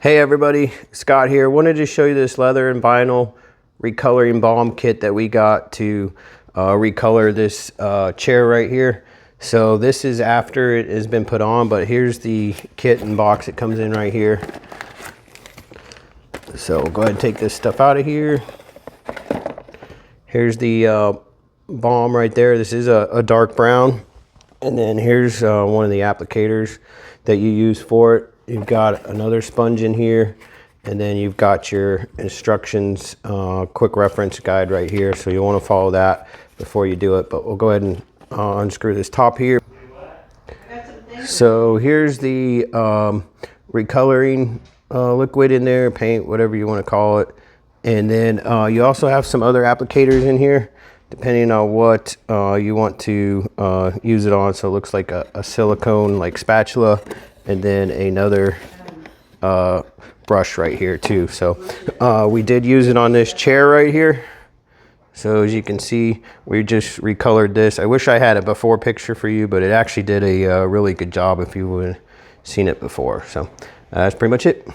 Hey everybody, Scott here. Wanted to show you this leather and vinyl recoloring balm kit that we got to recolor this chair right here. So this is after it has been put on, but here's the kit and box it comes in right here. So we'll go ahead and take this stuff out of here. Here's the balm right there. This is a dark brown. And then here's one of the applicators that you use for it. You've got another sponge in here, and then you've got your instructions, quick reference guide right here. So you want to follow that before you do it, but we'll go ahead and unscrew this top here. So here's the recoloring liquid in there, paint, whatever you want to call it. And then you also have some other applicators in here, depending on what you want to use it on. So it looks like a silicone like spatula, and then another brush right here too. So we did use it on this chair right here. So as you can see, we just recolored this. I wish I had a before picture for you, but it actually did a really good job if you would have seen it before. So that's pretty much it.